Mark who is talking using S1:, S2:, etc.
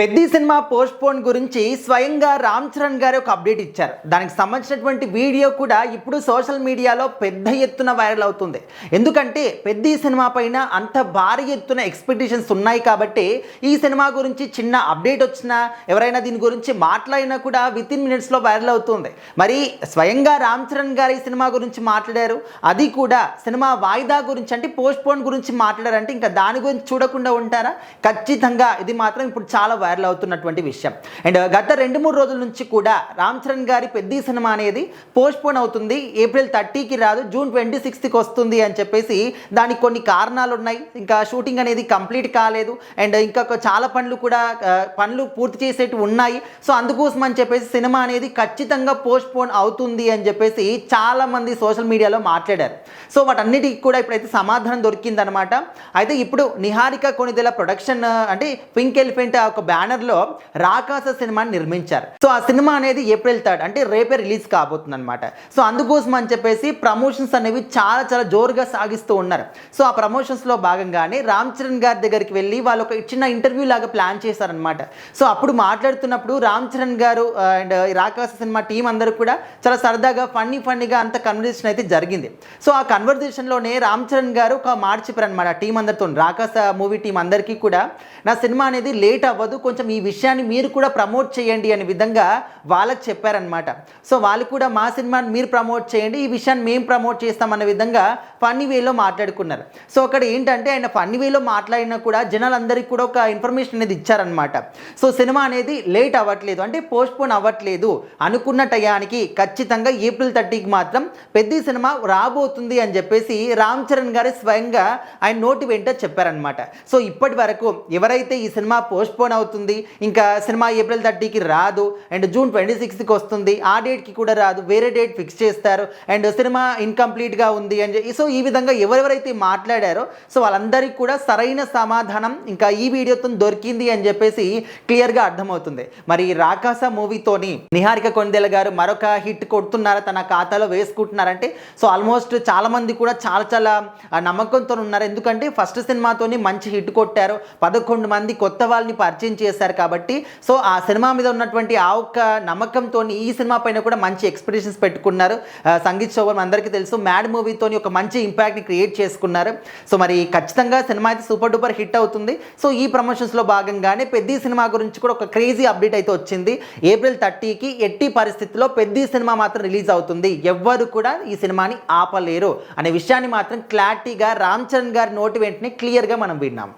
S1: Peddi cinema post phone గురించి స్వయంగా రామ్ చరణ్ గారు ఒక అప్డేట్ ఇచ్చారు. దానికి సంబంధించినటువంటి వీడియో కూడా ఇప్పుడు సోషల్ మీడియాలో పెద్ద ఎత్తున వైరల్ అవుతుంది. ఎందుకంటే పెద్ది సినిమా పైన అంత భారీ ఎత్తున ఎక్స్పెక్టేషన్స్ ఉన్నాయి కాబట్టి ఈ సినిమా గురించి చిన్న అప్డేట్ వచ్చినా ఎవరైనా దీని గురించి మాట్లాడినా కూడా విత్ ఇన్ మినిట్స్లో వైరల్ అవుతుంది. మరి స్వయంగా రామ్ చరణ్ గారు ఈ సినిమా గురించి మాట్లాడారు, అది కూడా సినిమా వాయిదా గురించి, అంటే పోస్ట్ పోన్ గురించి మాట్లాడారంటే ఇంకా దాని గురించి చూడకుండా ఉంటారా? ఖచ్చితంగా ఇది మాత్రం ఇప్పుడు చాలా వైరల్ అవుతున్నటువంటి విషయం. అండ్ గత 2-3 రోజుల నుంచి కూడా రామ్ చరణ్ గారి పెద్ది సినిమా అనేది పోస్ట్ పోన్ అవుతుంది. ఏప్రిల్ 30కి రాదు, జూన్ 26కి వస్తుంది అని చెప్పేసి దానికి కొన్ని కారణాలు ఉన్నాయి. ఇంకా షూటింగ్ అనేది కంప్లీట్ కాలేదు అండ్ ఇంకా చాలా పనులు పూర్తి చేసేవి ఉన్నాయి. సో అందుకోసం అని చెప్పేసి సినిమా అనేది ఖచ్చితంగా పోస్ట్ పోన్ అవుతుంది అని చెప్పేసి చాలామంది సోషల్ మీడియాలో మాట్లాడారు. సో వాటన్నిటికి కూడా ఇప్పుడైతే సమాధానం దొరికిందనమాట. అయితే ఇప్పుడు నిహారిక కొణిదెల ప్రొడక్షన్ అంటే పింక్ ఎలిఫెంట్ ఒక బ్యానర్లో రాకాస సినిమాని నిర్మించారు. సో ఆ సినిమా అనేది ఏప్రిల్ 3 అంటే రేపే రిలీజ్ కాబోతుంది అనమాట. సో అందుకోసం అని చెప్పేసి ప్రమోషన్స్ అనేవి చాలా జోరుగా సాగిస్తూ ఉన్నారు. సో ఆ ప్రమోషన్స్లో భాగంగానే రామ్ చరణ్ గారి దగ్గరికి వెళ్ళి వాళ్ళు ఒక చిన్న ఇంటర్వ్యూ లాగా ప్లాన్ చేశారనమాట. సో అప్పుడు మాట్లాడుతున్నప్పుడు రామ్ చరణ్ గారు అండ్ రాకాస సినిమా టీం అందరూ కూడా చాలా సరదాగా ఫన్నీగా అంత కన్వర్జేషన్ అయితే జరిగింది. సో ఆ కన్వర్జేషన్లోనే రామ్ చరణ్ గారు ఒక మాట చెప్పారనమాట టీం అందరితో, రాకాస మూవీ టీం అందరికీ కూడా, నా సినిమా అనేది లేట్ అవ్వదు, కొంచెం ఈ విషయాన్ని మీరు కూడా ప్రమోట్ చేయండి అనే విధంగా వాళ్ళకి చెప్పారనమాట. సో వాళ్ళు కూడా మా సినిమాని మీరు ప్రమోట్ చేయండి, ఈ విషయాన్ని మేము ప్రమోట్ చేస్తామన్న విధంగా ఫన్నీ వేలో మాట్లాడుకున్నారు. సో అక్కడ ఏంటంటే ఆయన ఫన్నీ వేలో మాట్లాడినా కూడా జనాలందరికీ కూడా ఒక ఇన్ఫర్మేషన్ అనేది ఇచ్చారనమాట. సో సినిమా అనేది లేట్ అవ్వట్లేదు, అంటే పోస్ట్ పోన్ అవ్వట్లేదు, అనుకున్న టయానికి ఖచ్చితంగా ఏప్రిల్ 30కి మాత్రం పెద్ద సినిమా రాబోతుంది అని చెప్పేసి రామ్ చరణ్ గారు స్వయంగా ఆయన నోటి వెంట చెప్పారనమాట. సో ఇప్పటి వరకు ఎవరైతే ఈ సినిమా పోస్ట్ పోన్ అవుతుంది, ఇంకా సినిమా ఏప్రిల్ 30కి రాదు అండ్ జూన్ 26కి వస్తుంది, ఆ డేట్కి కూడా రాదు, వేరే డేట్ ఫిక్స్ చేస్తారు అండ్ సినిమా ఇన్కంప్లీట్గా ఉంది అని సో ఈ విధంగా ఎవరెవరైతే మాట్లాడారో సో వాళ్ళందరికీ కూడా సరైన సమాధానం ఇంకా ఈ వీడియోతో దొరికింది అని చెప్పేసి క్లియర్గా అర్థమవుతుంది. మరి రాకాస మూవీతోని నిహారిక కొణిదెల గారు మరొక హిట్ కొడుతున్నారా, తన ఖాతాలో వేసుకుంటున్నారంటే సో ఆల్మోస్ట్ చాలామంది కూడా చాలా నమ్మకంతో ఉన్నారు. ఎందుకంటే ఫస్ట్ సినిమాతోని మంచి హిట్ కొట్టారు, 11 మంది కొత్త వాళ్ళని పరిచయం చేశారు కాబట్టి సో ఆ సినిమా మీద ఉన్నటువంటి ఆ ఒక్క నమ్మకంతో ఈ సినిమా పైన కూడా మంచి ఎక్స్పెక్టేషన్స్ పెట్టుకున్నారు. సంగీత్ శోభన్ అందరికీ తెలుసు, మ్యాడ్ మూవీతోని ఒక మంచి ఇంపాక్ట్ని క్రియేట్ చేసుకున్నారు. సో మరి ఖచ్చితంగా సినిమా అయితే సూపర్ డూపర్ హిట్ అవుతుంది. సో ఈ ప్రమోషన్స్లో భాగంగానే పెద్ది సినిమా గురించి కూడా ఒక క్రేజీ అప్డేట్ అయితే వచ్చింది. ఏప్రిల్ 30కి ఎట్టి పరిస్థితుల్లో పెద్ది సినిమా మాత్రం రిలీజ్ అవుతుంది, ఎవ్వరు కూడా ఈ సినిమాని ఆపలేరు అనే విషయాన్ని మాత్రం క్లారిటీగా రామ్ చరణ్ గారి నోటి వెంటనే క్లియర్గా మనం విన్నాం.